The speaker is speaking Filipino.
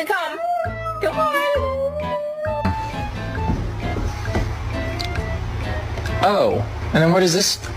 to come. Come on. Oh, and then what is this?